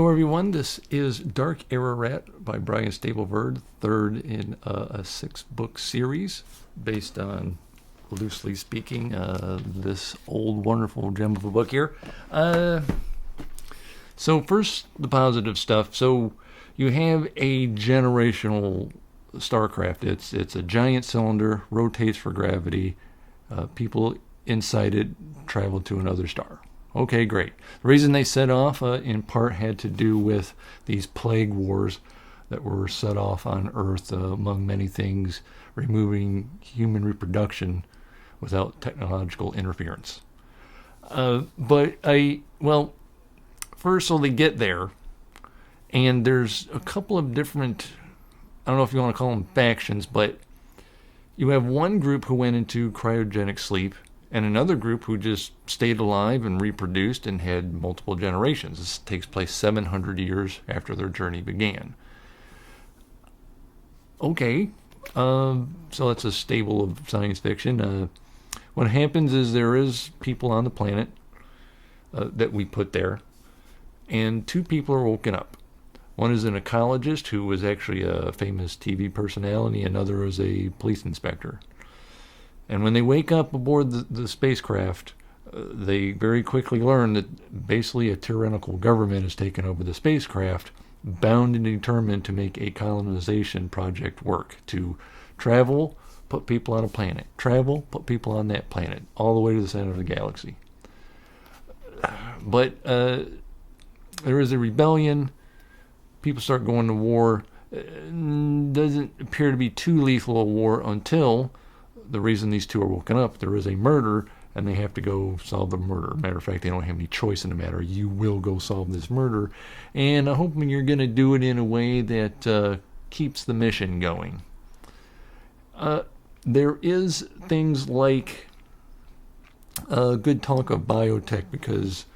Hello everyone, this is Dark Ararat by Brian Stableford, third in a 6-book series based on, loosely speaking, this old wonderful gem of a book here. So first, the positive stuff. So you have a generational starcraft. It's a giant cylinder, rotates for gravity. People inside it travel to another star. Okay, great. The reason they set off in part had to do with these plague wars that were set off on Earth, among many things, removing human reproduction without technological interference. First, so they get there, and there's a couple of different, I don't know if you want to call them factions, but you have one group who went into cryogenic sleep, and another group who just stayed alive and reproduced and had multiple generations. This takes place 700 years after their journey began. Okay, so that's a staple of science fiction. What happens is there is people on the planet that we put there, and 2 people are woken up. One is an ecologist who was actually a famous TV personality, another is a police inspector. And when they wake up aboard the spacecraft, they very quickly learn that basically a tyrannical government has taken over the spacecraft, bound and determined to make a colonization project work, to travel, put people on a planet, travel, put people on that planet, all the way to the center of the galaxy. But there is a rebellion, people start going to war. Doesn't appear to be too lethal a war until the reason these 2 are woken up, there is a murder, and they have to go solve the murder. Matter of fact, they don't have any choice in the matter. You will go solve this murder, and I'm hoping you're going to do it in a way that keeps the mission going. There is things like good talk of biotech, because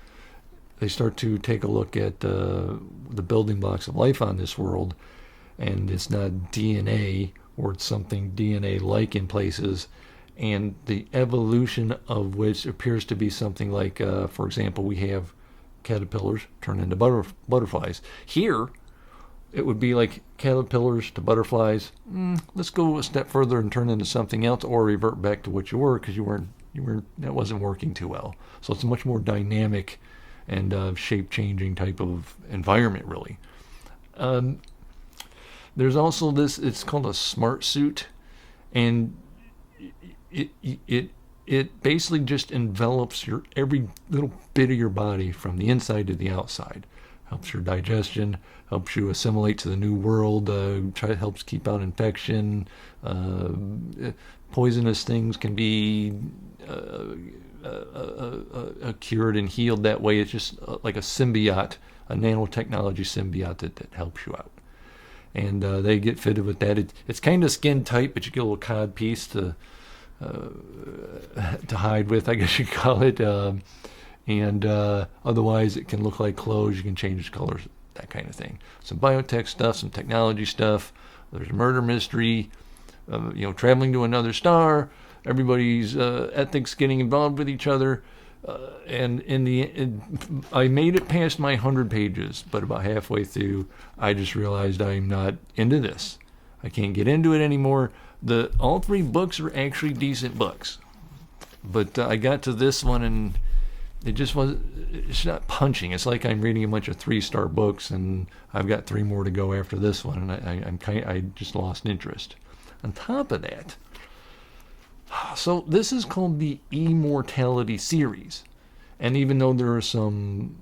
they start to take a look at the building blocks of life on this world, and it's not DNA, or it's something DNA-like in places, and the evolution of which appears to be something like, for example, we have caterpillars turn into butterflies. Here, it would be like caterpillars to butterflies. Let's go a step further and turn into something else, or revert back to what you were, because that wasn't working too well. So it's a much more dynamic and shape-changing type of environment, really. There's also this, it's called a smart suit, and it basically just envelops your every little bit of your body from the inside to the outside. Helps your digestion, helps you assimilate to the new world, helps keep out infection. Poisonous things can be cured and healed that way. It's just like a symbiote, a nanotechnology symbiote that helps you out. And they get fitted with that. It's kind of skin tight, but you get a little cod piece to hide with, I guess you call it. Otherwise, it can look like clothes. You can change the colors, that kind of thing. Some biotech stuff, some technology stuff. There's a murder mystery. Traveling to another star. Everybody's ethics getting involved with each other. And I made it past my 100 pages, but about halfway through, I just realized I'm not into this. I can't get into it anymore. All 3 books are actually decent books, but I got to this one and it's not punching. It's like I'm reading a bunch of 3-star books, and I've got 3 more to go after this one, and I just lost interest. On top of that, so this is called the Immortality series, and even though there are some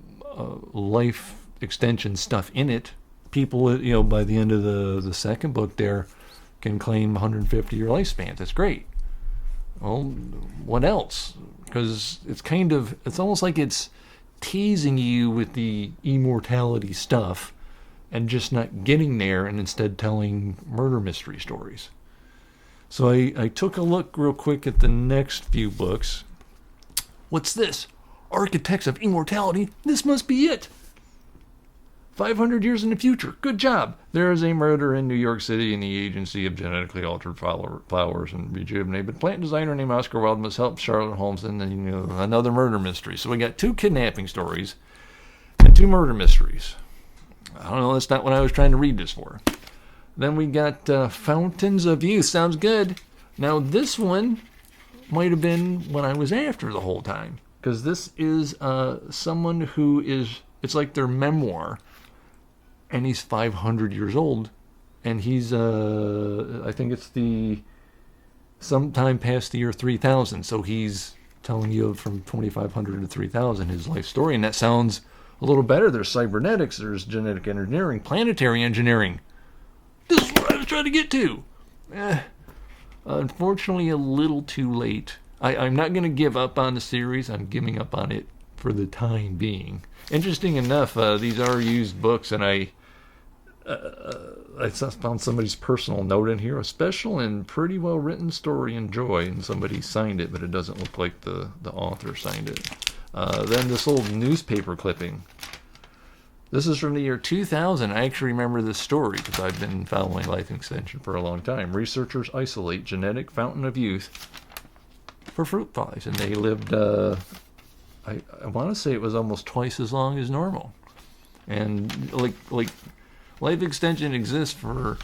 life extension stuff in it, people, by the end of the 2nd book there can claim 150-year lifespans. That's great. Well, what else? Because it's almost like it's teasing you with the immortality stuff and just not getting there, and instead telling murder mystery stories. So I took a look real quick at the next few books. What's this? Architects of Immortality? This must be it. 500 years in the future. Good job. There is a murder in New York City, and the Agency of Genetically Altered Flowers and Rejuvenated plant designer named Oscar Wilde must help Sherlock Holmes in another murder mystery. So we got 2 kidnapping stories and 2 murder mysteries. I don't know, that's not what I was trying to read this for. Then we got Fountains of Youth. Sounds good. Now, this one might have been when I was after the whole time. Because this is someone who is, it's like their memoir. And he's 500 years old. And he's, I think it's sometime past the year 3000. So he's telling you from 2500 to 3000 his life story. And that sounds a little better. There's cybernetics, there's genetic engineering, planetary engineering. This is what I was trying to get to. Unfortunately, a little too late. I'm not going to give up on the series. I'm giving up on it for the time being. Interesting enough, these are used books, and I found somebody's personal note in here. A special and pretty well written story, enjoy. And somebody signed it, but it doesn't look like the author signed it. Then this old newspaper clipping. This is from the year 2000. I actually remember this story because I've been following life extension for a long time. Researchers isolate genetic fountain of youth for fruit flies, and they lived, I want to say it was almost twice as long as normal. And like life extension exists for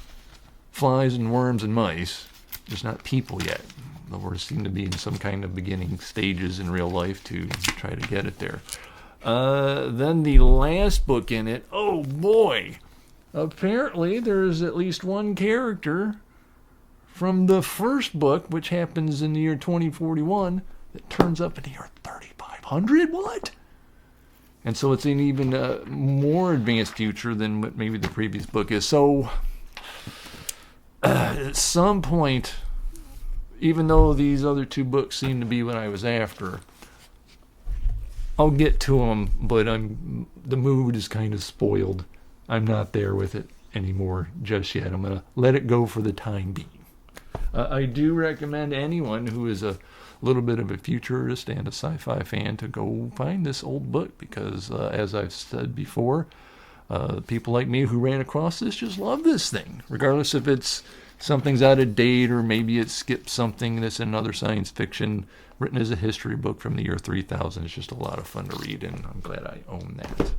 flies and worms and mice, just not people yet. There seem to be in some kind of beginning stages in real life to try to get it there. Then the last book in it, oh boy, apparently there's at least one character from the first book, which happens in the year 2041, that turns up in the year 3500. What? And so it's an even more advanced future than what maybe the previous book is. So at some point, even though these other two books seem to be what I was after, I'll get to them, but the mood is kind of spoiled. I'm not there with it anymore just yet. I'm going to let it go for the time being. I do recommend anyone who is a little bit of a futurist and a sci-fi fan to go find this old book because, as I've said before, people like me who ran across this just love this thing, regardless if it's something's out of date or maybe it skipped something that's another science fiction written as a history book from the year 3000. It's just a lot of fun to read, and I'm glad I own that.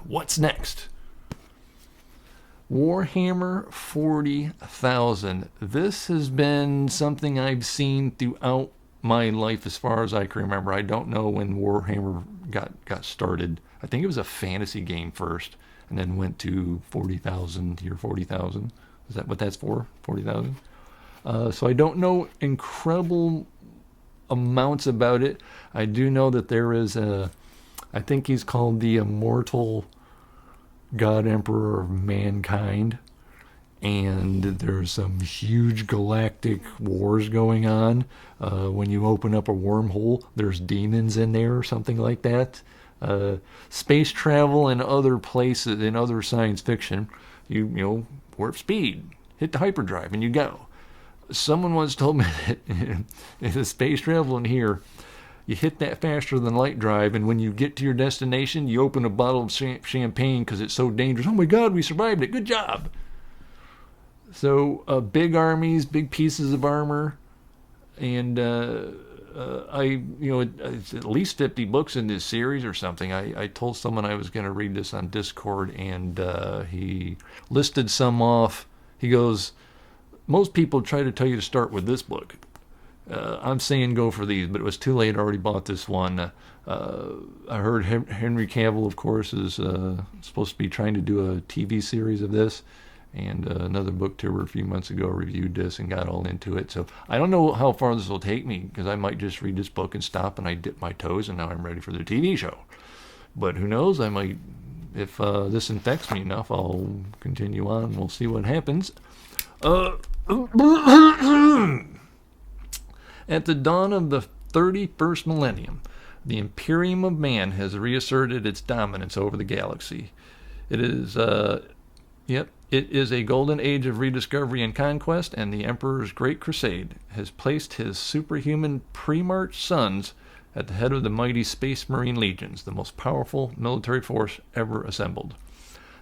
What's next? Warhammer 40,000. This has been something I've seen throughout my life as far as I can remember. I don't know when Warhammer got started. I think it was a fantasy game first and then went to 40,000, year 40,000. Is that what that's for? 40,000? So I don't know incredible amounts about it. I do know that there is I think he's called the Immortal God Emperor of Mankind, and there's some huge galactic wars going on. When you open up a wormhole, there's demons in there or something like that. Space travel and other places in other science fiction, you know, warp speed, hit the hyperdrive, and you go. Someone once told me that in the space travel in here, you hit that faster than light drive, and when you get to your destination, you open a bottle of champagne because it's so dangerous. Oh my God, we survived it. Good job. So big armies, big pieces of armor, and it's at least 50 books in this series or something. I told someone I was going to read this on Discord, and he listed some off. He goes, most people try to tell you to start with this book. I'm saying go for these, but it was too late. I already bought this one. I heard Henry Cavill, of course, is supposed to be trying to do a TV series of this. And another booktuber a few months ago reviewed this and got all into it. So I don't know how far this will take me, because I might just read this book and stop and I dip my toes and now I'm ready for the TV show. But who knows, I might, if this infects me enough, I'll continue on and we'll see what happens. At the dawn of the 31st millennium, the Imperium of Man has reasserted its dominance over the galaxy. It is a golden age of rediscovery and conquest, and the Emperor's Great Crusade has placed his superhuman pre-March sons at the head of the mighty Space Marine Legions, the most powerful military force ever assembled.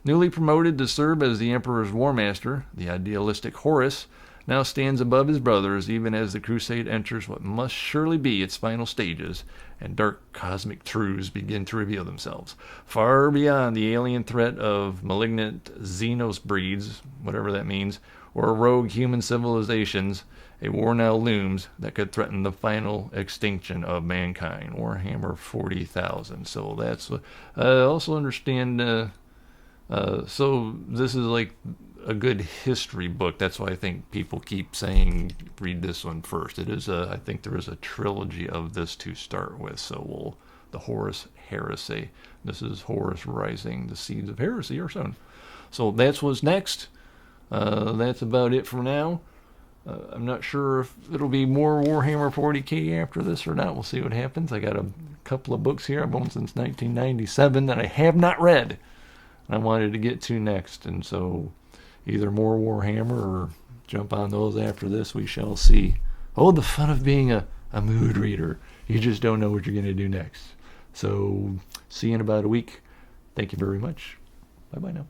Newly promoted to serve as the Emperor's War Master, the idealistic Horus now stands above his brothers, even as the crusade enters what must surely be its final stages, and dark cosmic truths begin to reveal themselves. Far beyond the alien threat of malignant xenos breeds, whatever that means, or rogue human civilizations, a war now looms that could threaten the final extinction of mankind. Warhammer 40,000. So that's I also understand. So this is like a good history book. That's why I think people keep saying read this one first. It is I think there is a trilogy of this to start with. So the Horus Heresy. This is Horus Rising. The seeds of heresy are sown. So that's what's next. That's about it for now. I'm not sure if it'll be more Warhammer 40K after this or not. We'll see what happens. I got a couple of books here I've owned since 1997 that I have not read. I wanted to get to next, and so either more Warhammer or jump on those after this. We shall see. Oh, the fun of being a mood reader. You just don't know what you're going to do next. So see you in about a week. Thank you very much. Bye-bye now.